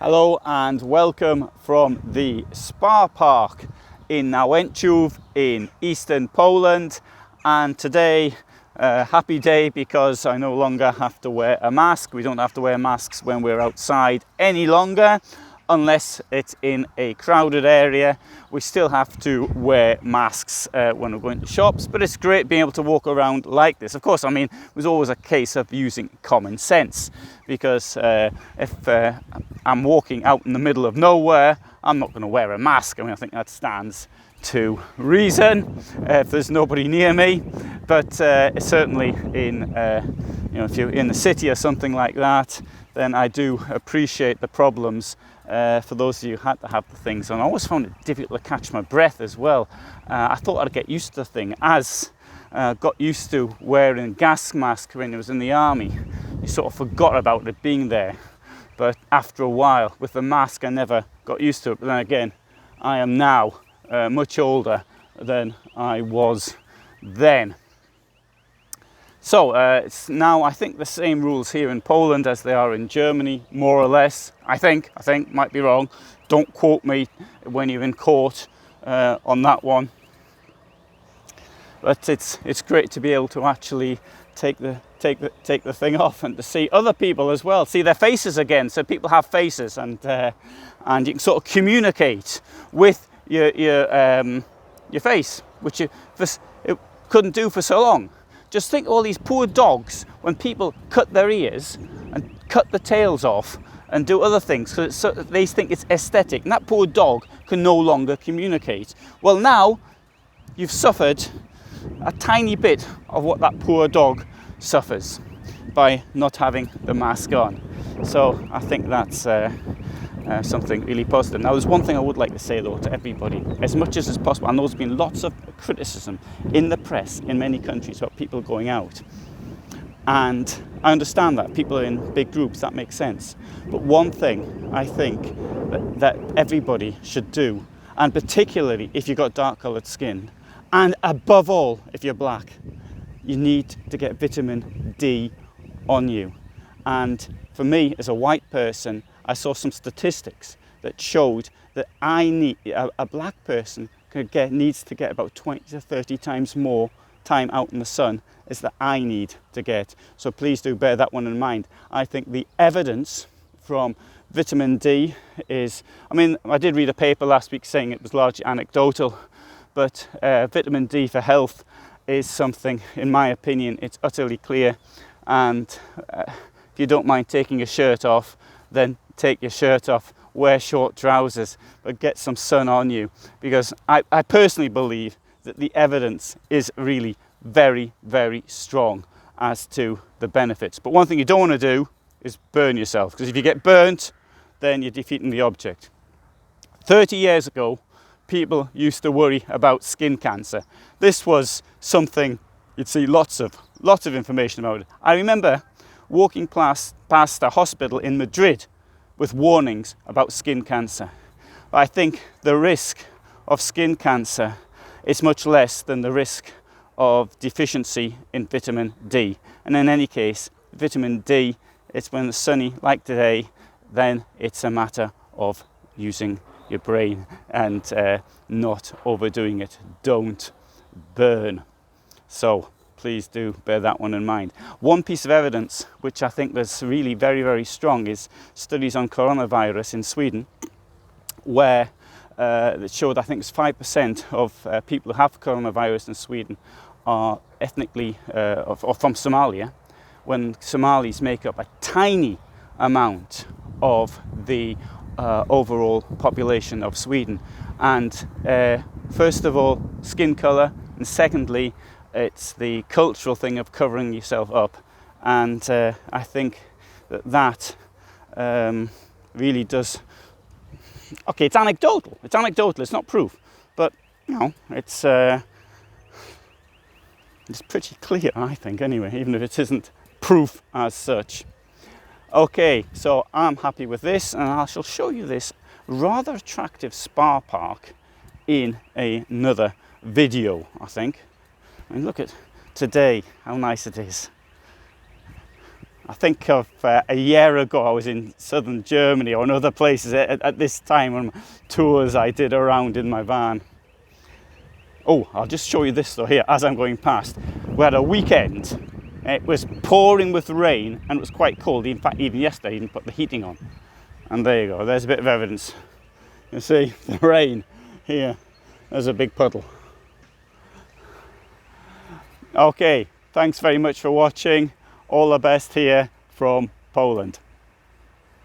Hello and welcome from the Spa Park in Nałęczów in eastern Poland. And today, happy day because I no longer have to wear a mask. We don't have to wear masks when we're outside any longer, unless it's in a crowded area. We still have to wear masks when we're going to shops, but it's great being able to walk around like this. Of course, I mean, it was always a case of using common sense, because if I'm walking out in the middle of nowhere, I'm not going to wear a mask. I mean, I think that stands to reason if there's nobody near me, but certainly in if you're in the city or something like that, then I do appreciate the problems for those of you who had to have the things on. I always found it difficult to catch my breath as well. I thought I'd get used to the thing, as got used to wearing a gas mask when I was in the army. You sort of forgot about it being there, but after a while with the mask I never got used to it. But then again, I am now much older than I was then. So it's now, I think, the same rules here in Poland as they are in Germany, more or less. I think, might be wrong. Don't quote me when you're in court on that one. But it's great to be able to actually take the thing off and to see other people as well, see their faces again. So people have faces, and you can sort of communicate with your face, which it couldn't do for so long. Just think of all these poor dogs when people cut their ears and cut the tails off and do other things because they think it's aesthetic, and that poor dog can no longer communicate. Well, now you've suffered a tiny bit of what that poor dog suffers by not having the mask on. So I think that's something really positive. Now, there's one thing I would like to say though to everybody, as much as is possible. I know there's been lots of criticism in the press in many countries about people going out, and I understand that people are in big groups, that makes sense. But one thing I think that everybody should do, and particularly if you've got dark coloured skin, and above all if you're black, you need to get vitamin D on you. And for me, as a white person, I saw some statistics that showed that a black person needs to get about 20 to 30 times more time out in the sun as that I need to get. So please do bear that one in mind. I think the evidence from vitamin D is, I mean, I did read a paper last week saying it was largely anecdotal, but vitamin D for health is something, in my opinion, it's utterly clear. And if you don't mind taking your shirt off, then take your shirt off, wear short trousers, but get some sun on you, because I personally believe that the evidence is really very, very strong as to the benefits. But one thing you don't want to do is burn yourself, because if you get burnt, then you're defeating the object. 30 years ago, people used to worry about skin cancer. This was something you'd see lots of information about it. I remember walking past a hospital in Madrid with warnings about skin cancer. But I think the risk of skin cancer is much less than the risk of deficiency in vitamin D. And in any case, vitamin D, it's when it's sunny like today, then it's a matter of using your brain and not overdoing it. Don't burn. So please do bear that one in mind. One piece of evidence which I think was really very, very strong is studies on coronavirus in Sweden, where it showed, I think it's 5% of people who have coronavirus in Sweden are ethnically or from Somalia, when Somalis make up a tiny amount of the overall population of Sweden. And first of all, skin colour, and secondly, it's the cultural thing of covering yourself up. And I think that really does. Okay, it's anecdotal. It's not proof, but you know, it's pretty clear, I think. Anyway, even if it isn't proof as such. Okay, so I'm happy with this, and I shall show you this rather attractive spa park in another video, I think. I mean, look at today, how nice it is. I think of a year ago, I was in southern Germany or in other places at this time on tours I did around in my van. Oh, I'll just show you this though here as I'm going past. We had a weekend. It was pouring with rain and it was quite cold. In fact, even yesterday, I didn't put the heating on. And there you go, there's a bit of evidence. You see the rain here, there's a big puddle. Okay, thanks very much for watching. All the best here from Poland.